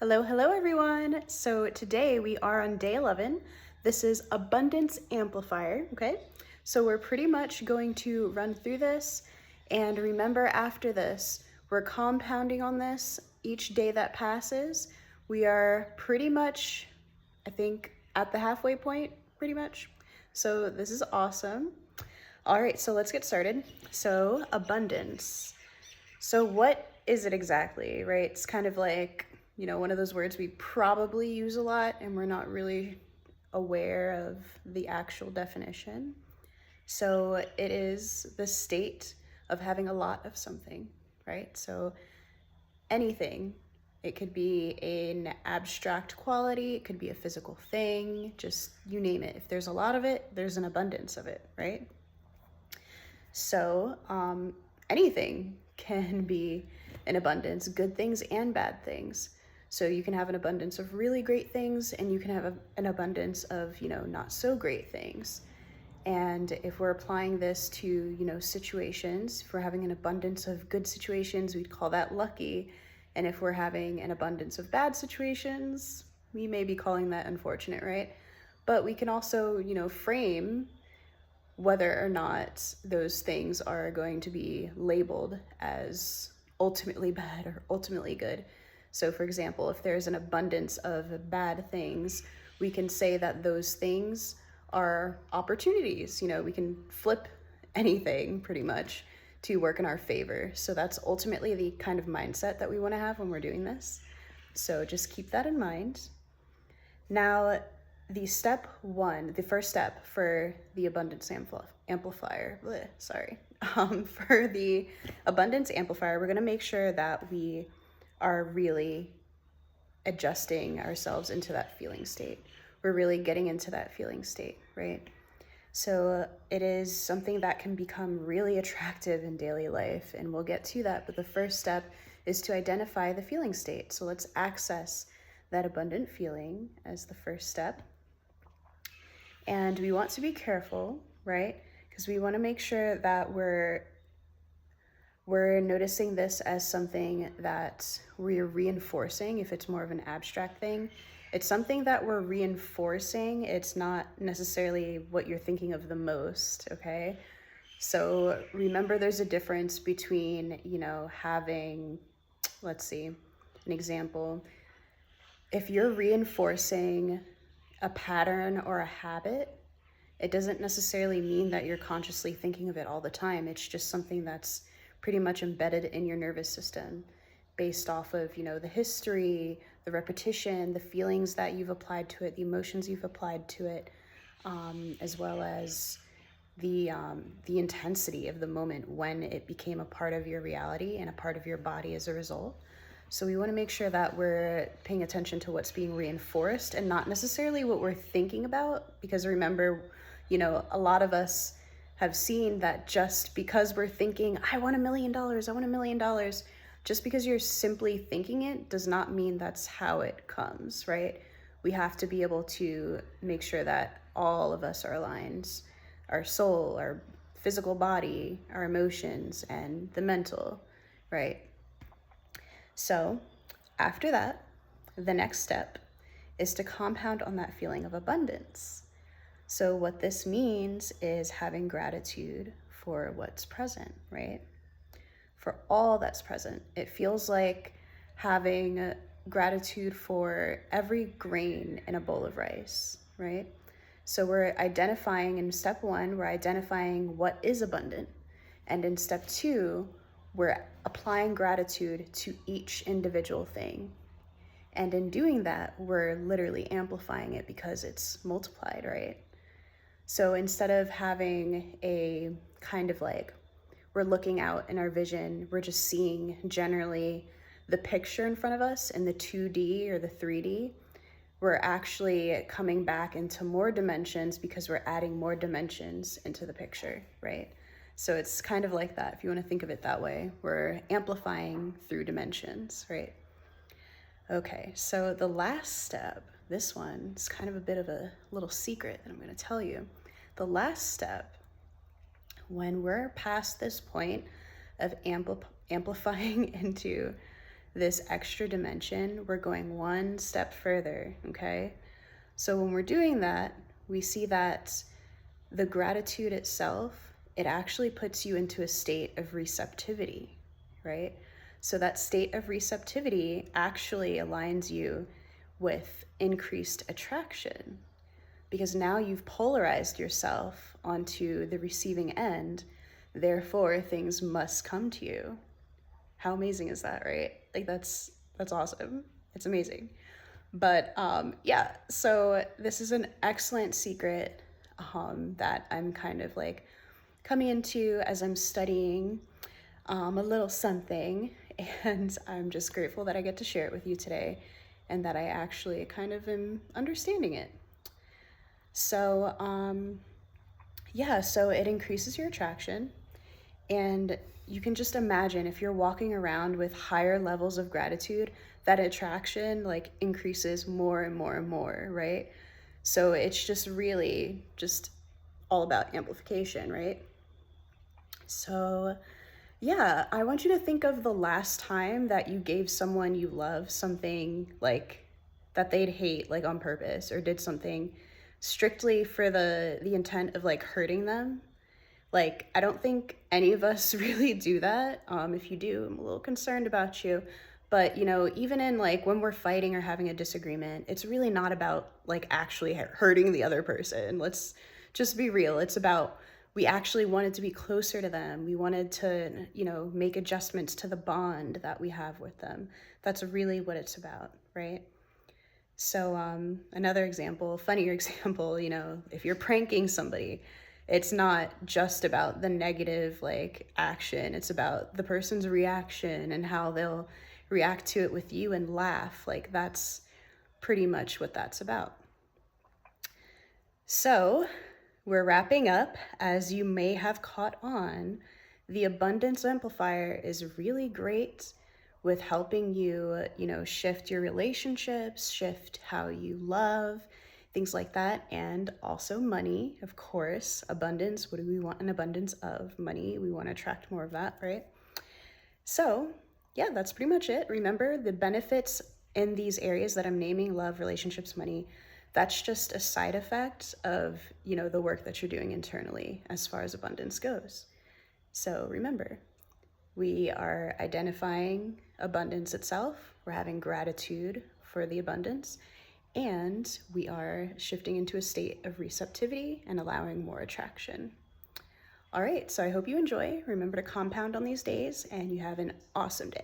Hello, hello everyone. So today we are on day 11. This is Abundance Amplifier, okay? So we're pretty much going to run through this, and remember after this, we're compounding on this each day that passes. We are pretty much, I think, at the halfway point, pretty much. So this is awesome. All right, so let's get started. So abundance. So what is it exactly, right? It's kind of like, one of those words we probably use a lot and we're not really aware of the actual definition. So it is the state of having a lot of something, right? So anything. It could be an abstract quality, it could be a physical thing, just you name it. If there's a lot of it, there's an abundance of it, right? So anything can be an abundance, good things and bad things. So you can have an abundance of really great things, and you can have an abundance of, not so great things. And if we're applying this to, situations, if we're having an abundance of good situations, we'd call that lucky. And if we're having an abundance of bad situations, we may be calling that unfortunate, right? But we can also, frame whether or not those things are going to be labeled as ultimately bad or ultimately good. So for example, if there's an abundance of bad things, we can say that those things are opportunities. We can flip anything pretty much to work in our favor. So that's ultimately the kind of mindset that we want to have when we're doing this. So just keep that in mind. Now, the first step for the abundance amplifier, for the abundance amplifier, we're going to make sure that we are really adjusting ourselves into that feeling state. We're really getting into that feeling state, right? So it is something that can become really attractive in daily life, and we'll get to that. But the first step is to identify the feeling state. So let's access that abundant feeling as the first step. And we want to be careful, right? Because we want to make sure that we're noticing this as something that we're reinforcing. If it's more of an abstract thing, it's something that we're reinforcing. It's not necessarily what you're thinking of the most, okay? So remember, there's a difference between, having, let's see, an example. If you're reinforcing a pattern or a habit, it doesn't necessarily mean that you're consciously thinking of it all the time. It's just something that's pretty much embedded in your nervous system based off of, the history, the repetition, the feelings that you've applied to it, the emotions you've applied to it, as well as the intensity of the moment when it became a part of your reality and a part of your body as a result. So we want to make sure that we're paying attention to what's being reinforced and not necessarily what we're thinking about, because remember, a lot of us have seen that just because we're thinking, I want $1 million, I want $1 million, just because you're simply thinking it does not mean that's how it comes, right? We have to be able to make sure that all of us are aligned, our soul, our physical body, our emotions, and the mental, right? So after that, the next step is to compound on that feeling of abundance. So what this means is having gratitude for what's present, right? For all that's present. It feels like having gratitude for every grain in a bowl of rice, right? So we're identifying in step 1, we're identifying what is abundant. And in step 2, we're applying gratitude to each individual thing. And in doing that, we're literally amplifying it because it's multiplied, right? So instead of having a kind of like, we're looking out in our vision, we're just seeing generally the picture in front of us in the 2D or the 3D, we're actually coming back into more dimensions because we're adding more dimensions into the picture, right? So it's kind of like that, if you want to think of it that way. We're amplifying through dimensions, right? Okay, so the last step, this one is kind of a bit of a little secret that I'm going to tell you. The last step, when we're past this point of amplifying into this extra dimension, we're going one step further, okay? So when we're doing that, we see that the gratitude itself, it actually puts you into a state of receptivity, right? So that state of receptivity actually aligns you with increased attraction, because now you've polarized yourself onto the receiving end. Therefore, things must come to you. How amazing is that, right? Like that's awesome. It's amazing. But yeah, so this is an excellent secret that I'm kind of like coming into as I'm studying a little something, and I'm just grateful that I get to share it with you today and that I actually kind of am understanding it. So yeah, so it increases your attraction, and you can just imagine if you're walking around with higher levels of gratitude, that attraction like increases more and more and more, right? So it's just really just all about amplification, right? So yeah, I want you to think of the last time that you gave someone you love something like that they'd hate, like on purpose, or did something strictly for the intent of like hurting them. Like, I don't think any of us really do that. If you do, I'm a little concerned about you. But, you know, even in like when we're fighting or having a disagreement, it's really not about like actually hurting the other person. Let's just be real. It's about we actually wanted to be closer to them. We wanted to, you know, make adjustments to the bond that we have with them. That's really what it's about, right? So another example, funnier example, you know, if you're pranking somebody, it's not just about the negative like action. It's about the person's reaction and how they'll react to it with you and laugh. Like that's pretty much what that's about. So we're wrapping up. As you may have caught on, the abundance amplifier is really great with helping you, you know, shift your relationships, shift how you love, things like that. And also money, of course. Abundance, what do we want? An abundance of money. We want to attract more of that, right? So yeah, that's pretty much it. Remember, the benefits in these areas that I'm naming, love, relationships, money, that's just a side effect of, you know, the work that you're doing internally as far as abundance goes. So remember, we are identifying abundance itself, we're having gratitude for the abundance, and we are shifting into a state of receptivity and allowing more attraction. All right, so I hope you enjoy. Remember to compound on these days, and you have an awesome day.